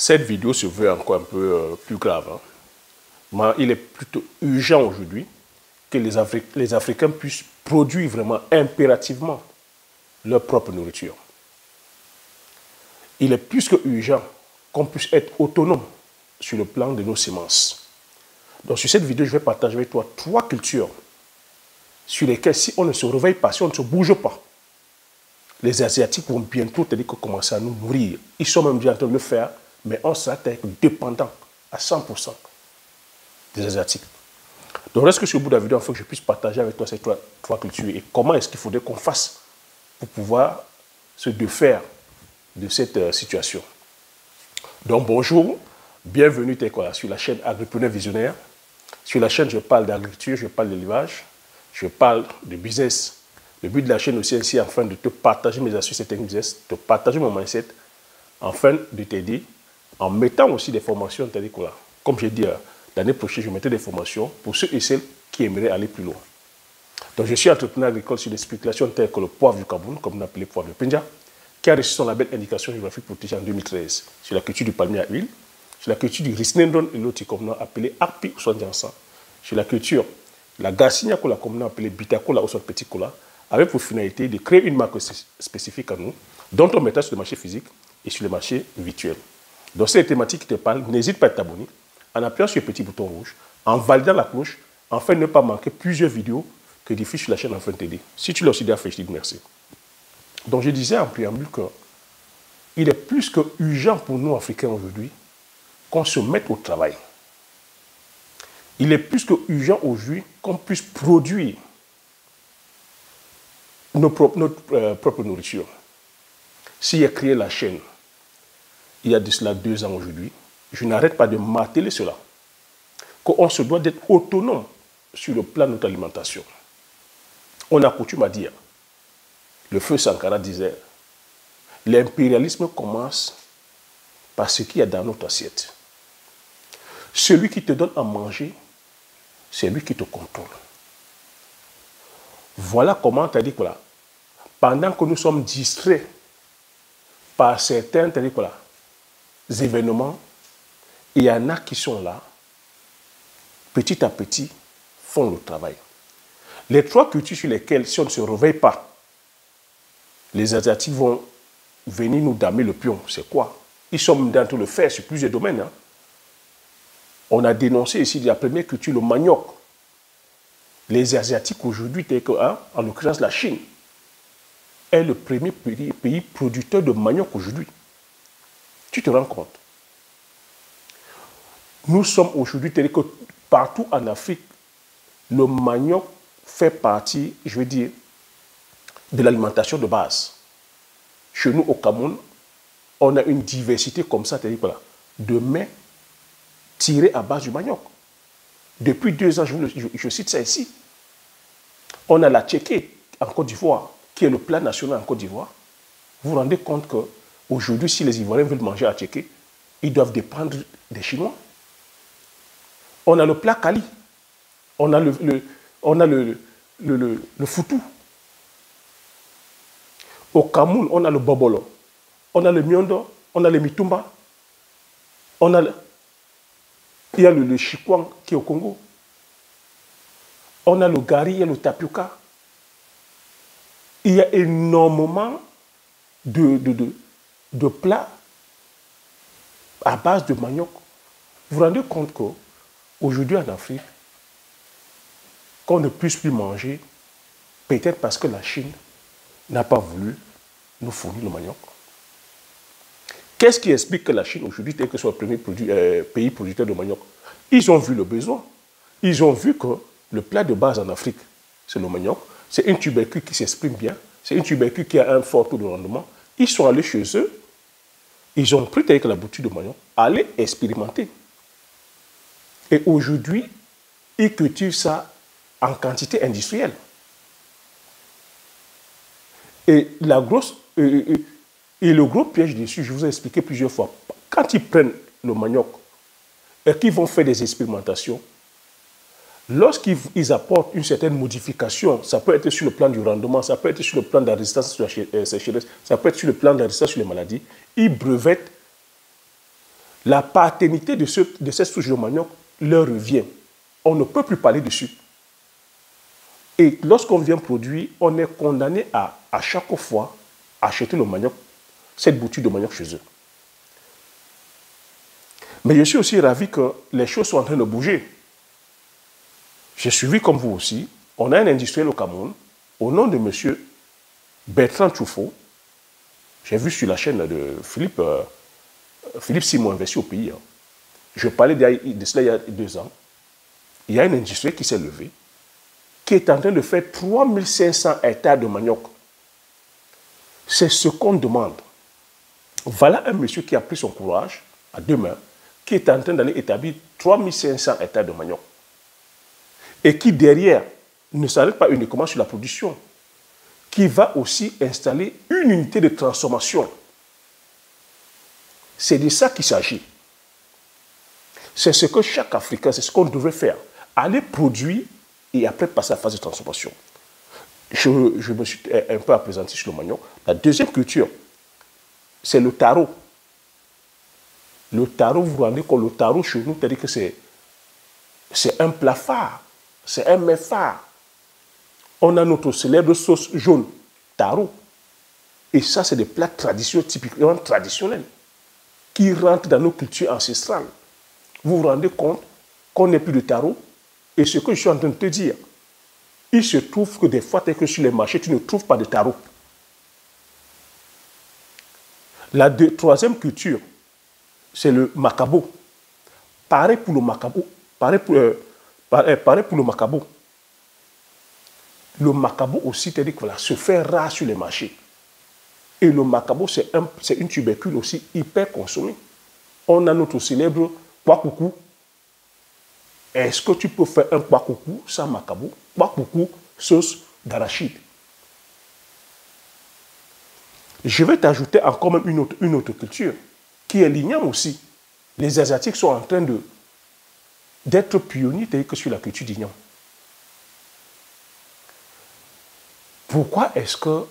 Cette vidéo se veut encore un peu plus grave. Hein. Mais il est plutôt urgent aujourd'hui que les Africains puissent produire vraiment impérativement leur propre nourriture. Il est plus que urgent qu'on puisse être autonome sur le plan de nos semences. Donc sur cette vidéo, je vais partager avec toi 3 cultures sur lesquelles, si on ne se réveille pas, si on ne se bouge pas, les Asiatiques vont bientôt commencer à nous nourrir. Ils sont même déjà en train de le faire, mais on sera dépendant à 100% des Asiatiques. Donc reste que sur le bout de la vidéo, il faut que je puisse partager avec toi ces trois cultures et comment est-ce qu'il faudrait qu'on fasse pour pouvoir se défaire de cette situation. Donc bonjour, bienvenue sur la chaîne Agripreneur Visionnaire. Sur la chaîne, je parle d'agriculture, je parle d'élevage, je parle de business. Le but de la chaîne aussi est ici afin de te partager mes astuces et techniques business, de partager mon mindset, afin de t'aider en mettant aussi des formations. Comme j'ai dit, l'année prochaine, je mettrai des formations pour ceux et celles qui aimeraient aller plus loin. Donc je suis entrepreneur agricole sur des spéculations telles que le poivre du Cameroun, comme on appelle le poivre de Penja, qui a reçu son label indication géographique protégée en 2013, sur la culture du palmier à huile, sur la culture du Risnendron et l'autre comme on a appelé Arpi ou Sondiansa, sur la culture la Garcinia Cola comme on a appelé Bitacola ou Petit Cola, avec pour finalité de créer une marque spécifique à nous, dont on mettra sur le marché physique et sur le marché virtuel. Donc c'est les thématiques qui te parlent, n'hésite pas à t'abonner, en appuyant sur le petit bouton rouge, en validant la cloche, afin de ne pas manquer plusieurs vidéos que je diffuse sur la chaîne afin de t'aider. Si tu l'as aussi déjà fait, je te dis merci. Donc je disais en préambule qu'il est plus que urgent pour nous Africains aujourd'hui qu'on se mette au travail. Il est plus que urgent aujourd'hui qu'on puisse produire notre propre nourriture. S'il a créé la chaîne, il y a de cela 2 ans aujourd'hui, je n'arrête pas de marteler cela, qu'on se doit d'être autonome sur le plan de notre alimentation. On a coutume à dire, le feu Sankara disait, l'impérialisme commence par ce qu'il y a dans notre assiette. Celui qui te donne à manger, c'est lui qui te contrôle. Voilà comment, pendant que nous sommes distraits par certains événements, il y en a qui sont là, petit à petit, font le travail. Les 3 cultures sur lesquelles, si on ne se réveille pas, les Asiatiques vont venir nous damer le pion. C'est quoi? Ils sont dans tout le faire sur plusieurs domaines. Hein. On a dénoncé ici la première culture, le manioc. Les Asiatiques aujourd'hui, en l'occurrence la Chine, est le premier pays producteur de manioc aujourd'hui. Tu te rends compte? Nous sommes aujourd'hui, que partout en Afrique, le manioc fait partie, je veux dire, de l'alimentation de base. Chez nous, au Cameroun, on a une diversité comme ça, de mets tirés à base du manioc. Depuis 2 ans, je cite ça ici. On a la tchéké en Côte d'Ivoire, qui est le plat national en Côte d'Ivoire. Vous vous rendez compte qu'aujourd'hui, si les Ivoiriens veulent manger à tchéké, ils doivent dépendre des Chinois. On a le plat Kali. On a le foutou. Au Cameroun, on a le bobolo. On a le miondo. On a le mitumba. Il y a le chikwang qui est au Congo. On a le gari, il y a le tapioca. Il y a énormément de plats à base de manioc. Vous vous rendez compte qu'aujourd'hui en Afrique, qu'on ne puisse plus manger, peut-être parce que la Chine n'a pas voulu nous fournir le manioc. Qu'est-ce qui explique que la Chine aujourd'hui, tel que soit le premier pays producteur de manioc? Ils ont vu le besoin. Ils ont vu que le plat de base en Afrique, c'est le manioc. C'est une tubercule qui s'exprime bien. C'est une tubercule qui a un fort taux de rendement. Ils sont allés chez eux. Ils ont pris avec la boutique de manioc, aller expérimenter. Et aujourd'hui, ils cultivent ça en quantité industrielle. Et le gros piège dessus, je vous ai expliqué plusieurs fois, quand ils prennent le manioc et qu'ils vont faire des expérimentations, lorsqu'ils apportent une certaine modification, ça peut être sur le plan du rendement, ça peut être sur le plan de la résistance sur la sécheresse, ça peut être sur le plan de la résistance sur les maladies, ils brevettent La paternité de cette souche de manioc leur revient. On ne peut plus parler dessus. Et lorsqu'on vient produire, on est condamné à chaque fois acheter le manioc, cette boutique de manioc chez eux. Mais je suis aussi ravi que les choses sont en train de bouger. J'ai suivi comme vous aussi, on a un industriel au Cameroun, au nom de M. Bertrand Tchoufo. J'ai vu sur la chaîne de Philippe Simon investi au pays. Je parlais de cela il y a 2 ans. Il y a un industriel qui s'est levé, qui est en train de faire 3500 hectares de manioc. C'est ce qu'on demande. Voilà un monsieur qui a pris son courage à 2 mains, qui est en train d'aller établir 3500 hectares de manioc. Et qui derrière ne s'arrête pas uniquement sur la production, qui va aussi installer une unité de transformation. C'est de ça qu'il s'agit. C'est ce que chaque Africain, c'est ce qu'on devrait faire. Aller produire et après passer à la phase de transformation. Je me suis un peu appesanti sur le manioc. La deuxième culture, c'est le taro. Le taro, vous vous rendez compte, le taro chez nous, c'est-à-dire que c'est un plat phare, c'est un mets phare. On a notre célèbre sauce jaune, taro. Et ça, c'est des plats traditionnels, typiquement traditionnels, qui rentrent dans nos cultures ancestrales. Vous vous rendez compte qu'on n'est plus de taro? Et ce que je suis en train de te dire, il se trouve que des fois, que sur les marchés, tu ne trouves pas de taro. La troisième culture, c'est le macabo. Pareil pour le macabo. Pareil pour le macabo. Le macabo aussi, c'est-à-dire que voilà, se fait rare sur les marchés. Et le macabo, c'est une tubercule aussi hyper consommée. On a notre célèbre kwakoukou. Est-ce que tu peux faire un kwakoukou sans macabo? Kwakoukou, sauce d'arachide. Je vais t'ajouter encore même une autre culture, qui est l'igname aussi. Les Asiatiques sont en train d'être pionniers que sur la culture d'igname. Pourquoi est-ce qu'on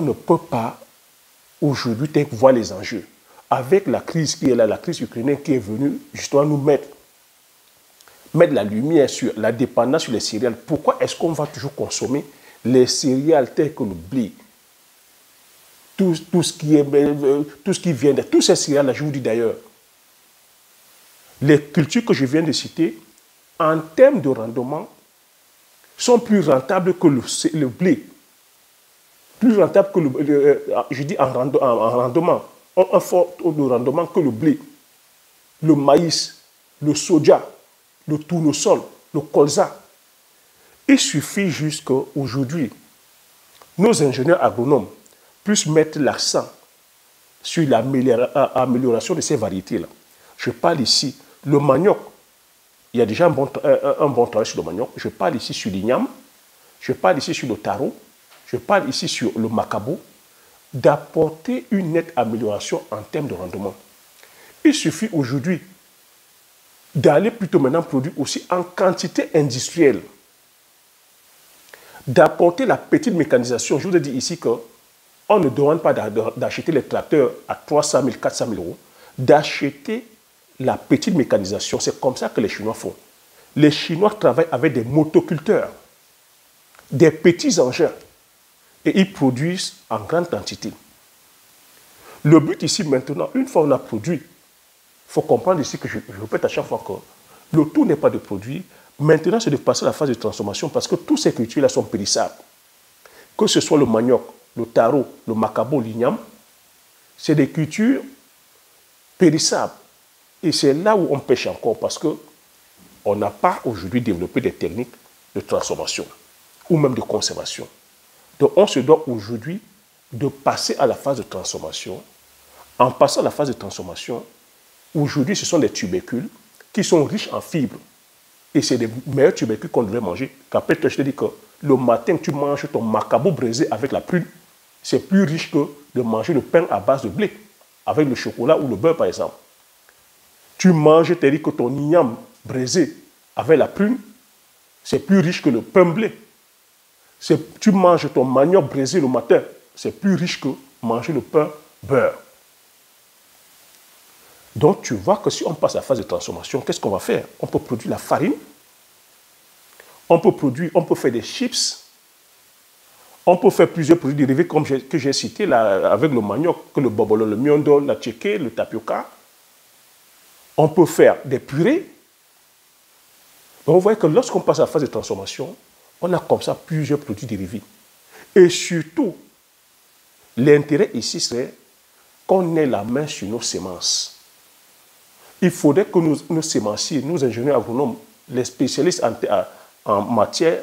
ne peut pas aujourd'hui voir les enjeux? Avec la crise qui est là, la crise ukrainienne qui est venue justement nous mettre la lumière sur la dépendance sur les céréales. Pourquoi est-ce qu'on va toujours consommer les céréales telles que le blé, tout ce qui vient de tous ces céréales-là, je vous dis d'ailleurs, les cultures que je viens de citer, en termes de rendement, sont plus rentables que le blé. Plus rentables que je dis en rendement, ont un fort taux de rendement que le blé, le maïs, le soja, le tournesol, le colza. Il suffit juste qu'aujourd'hui, nos ingénieurs agronomes puissent mettre l'accent sur l'amélioration de ces variétés-là. Je parle ici, le manioc, il y a déjà un bon travail sur le manioc. Je parle ici sur l'igname, je parle ici sur le taro, je parle ici sur le macabo, d'apporter une nette amélioration en termes de rendement. Il suffit aujourd'hui d'aller plutôt maintenant produire aussi en quantité industrielle, d'apporter la petite mécanisation. Je vous ai dit ici qu'on ne demande pas d'acheter les tracteurs à 300 000, 400 000 euros, d'acheter la petite mécanisation. C'est comme ça que les Chinois font. Les Chinois travaillent avec des motoculteurs, des petits engins, et ils produisent en grande quantité. Le but ici maintenant, une fois qu'on a produit, il faut comprendre ici que je répète à chaque fois que le tout n'est pas de produire. Maintenant, c'est de passer à la phase de transformation parce que toutes ces cultures-là sont périssables. Que ce soit le manioc, le taro, le macabo, l'igname, c'est des cultures périssables. Et c'est là où on pêche encore parce qu'on n'a pas aujourd'hui développé des techniques de transformation ou même de conservation. Donc on se doit aujourd'hui de passer à la phase de transformation. En passant à la phase de transformation, aujourd'hui ce sont des tubercules qui sont riches en fibres. Et c'est des meilleurs tubercules qu'on devrait manger. Qu'après, je te dis que le matin, tu manges ton macabo braisé avec la prune, c'est plus riche que de manger le pain à base de blé, avec le chocolat ou le beurre par exemple. Tu manges, tu dis que ton igname braisé avec la prune, c'est plus riche que le pain blé. Tu manges ton manioc braisé le matin, c'est plus riche que manger le pain beurre. Donc, tu vois que si on passe à la phase de transformation, qu'est-ce qu'on va faire? On peut produire la farine, on peut faire des chips, on peut faire plusieurs produits dérivés comme que j'ai cité là, avec le manioc, le bobolo, le miondo, la tchéké, le tapioca. On peut faire des purées. Donc, vous voyez que lorsqu'on passe à la phase de transformation, on a comme ça plusieurs produits dérivés. Et surtout, l'intérêt ici serait qu'on ait la main sur nos semences. Il faudrait que nos sémenciers, nos ingénieurs agronomes, les spécialistes en matière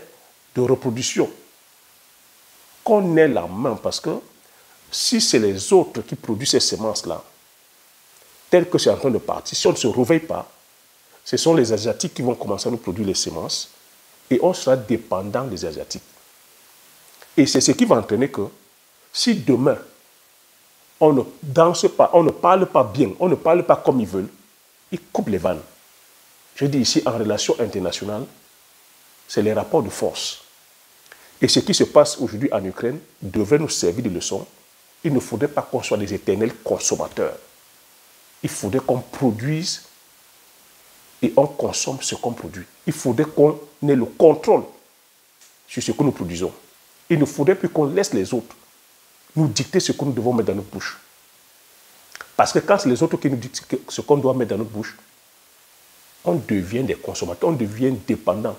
de reproduction, qu'on ait la main, parce que si c'est les autres qui produisent ces semences-là, telles que c'est en train de partir, si on ne se réveille pas, ce sont les Asiatiques qui vont commencer à nous produire les semences et on sera dépendant des Asiatiques. Et c'est ce qui va entraîner que si demain, on ne danse pas, on ne parle pas bien, on ne parle pas comme ils veulent, ils coupent les vannes. Je dis ici, en relation internationale, c'est les rapports de force. Et ce qui se passe aujourd'hui en Ukraine devrait nous servir de leçon. Il ne faudrait pas qu'on soit des éternels consommateurs. Il faudrait qu'on produise et on consomme ce qu'on produit. Il faudrait qu'on ait le contrôle sur ce que nous produisons. Il ne faudrait plus qu'on laisse les autres nous dicter ce que nous devons mettre dans notre bouche. Parce que quand c'est les autres qui nous dictent ce qu'on doit mettre dans notre bouche, on devient des consommateurs, on devient dépendant.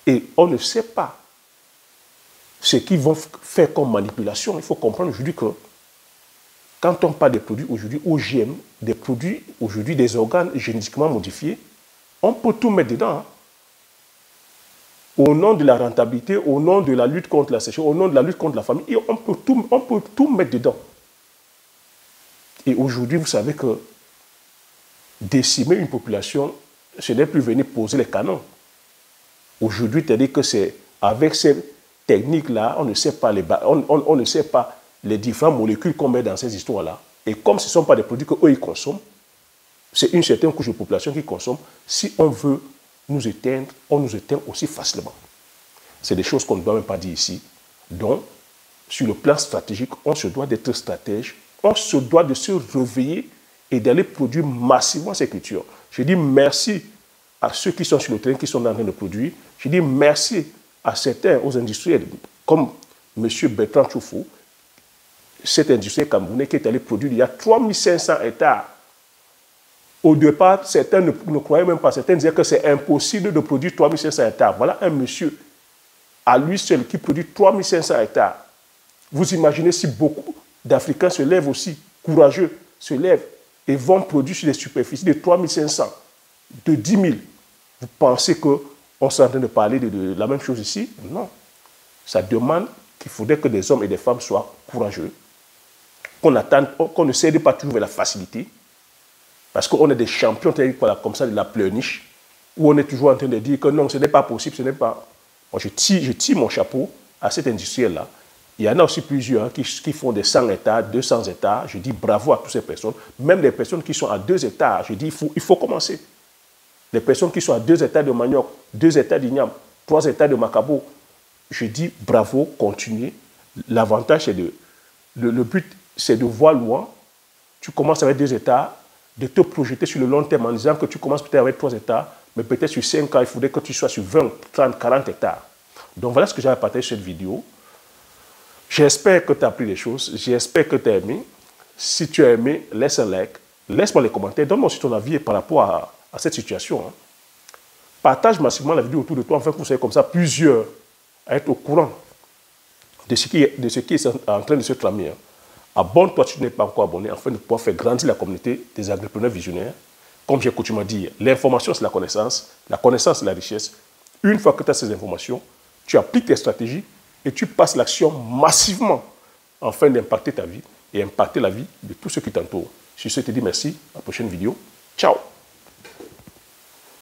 Et on ne sait pas ce qu'ils vont faire comme manipulation. Il faut comprendre aujourd'hui que quand on parle des produits aujourd'hui OGM, des produits aujourd'hui des organes génétiquement modifiés, on peut tout mettre dedans. Hein. Au nom de la rentabilité, au nom de la lutte contre la sécheresse, au nom de la lutte contre la famine, et on peut tout mettre dedans. Et aujourd'hui, vous savez que décimer une population, ce n'est plus venir poser les canons. Aujourd'hui, c'est-à-dire que c'est avec ces techniques-là, on ne sait pas on ne sait pas les différentes molécules qu'on met dans ces histoires-là. Et comme ce ne sont pas des produits qu'eux, ils consomment, c'est une certaine couche de population qui consomme. Si on veut nous éteindre, on nous éteint aussi facilement. C'est des choses qu'on ne doit même pas dire ici. Donc, sur le plan stratégique, on se doit d'être stratège, on se doit de se réveiller et d'aller produire massivement ces cultures. Je dis merci à ceux qui sont sur le terrain, qui sont en train de produire. Je dis merci à certains, aux industriels, comme M. Bertrand Choufou, cet industriel camerounais qui est allé produire il y a 3500 hectares. Au départ, certains ne croyaient même pas, certains disaient que c'est impossible de produire 3500 hectares. Voilà un monsieur, à lui seul, qui produit 3500 hectares. Vous imaginez si beaucoup d'Africains se lèvent aussi, courageux, se lèvent et vont produire sur des superficies de 3500, de 10 000. Vous pensez qu'on est en train de parler de la même chose ici? Non. Ça demande qu'il faudrait que des hommes et des femmes soient courageux, qu'on ne cède pas toujours vers la facilité, parce qu'on est des champions comme ça de la pleurniche, où on est toujours en train de dire que non, ce n'est pas possible, ce n'est pas... Moi, je tire mon chapeau à cet industriel-là. Il y en a aussi plusieurs qui font des 100 hectares, 200 hectares. Je dis bravo à toutes ces personnes. Même les personnes qui sont à 2 hectares, je dis il faut commencer. Les personnes qui sont à 2 hectares de manioc, 2 hectares d'igname, 3 hectares de macabo, je dis bravo, continuez. L'avantage, c'est le but, c'est de voir loin. Tu commences avec 2 hectares, de te projeter sur le long terme en disant que tu commences peut-être avec 3 hectares, mais peut-être sur 5 ans, il faudrait que tu sois sur 20, 30, 40 hectares. Donc voilà ce que j'avais partagé sur cette vidéo. J'espère que tu as appris des choses, j'espère que tu as aimé. Si tu as aimé, laisse un like, laisse-moi les commentaires, donne-moi aussi ton avis par rapport à cette situation. Hein. Partage massivement la vidéo autour de toi, afin que vous soyez comme ça plusieurs à être au courant de ce qui est en train de se tramer. Hein. Abonne-toi si tu n'es pas encore abonné, afin de pouvoir faire grandir la communauté des agripreneurs visionnaires. Comme j'ai coutume à dire, l'information c'est la connaissance c'est la richesse. Une fois que tu as ces informations, tu appliques tes stratégies et tu passes l'action massivement afin d'impacter ta vie et impacter la vie de tous ceux qui t'entourent. Sur ce, je te dis merci, à la prochaine vidéo. Ciao!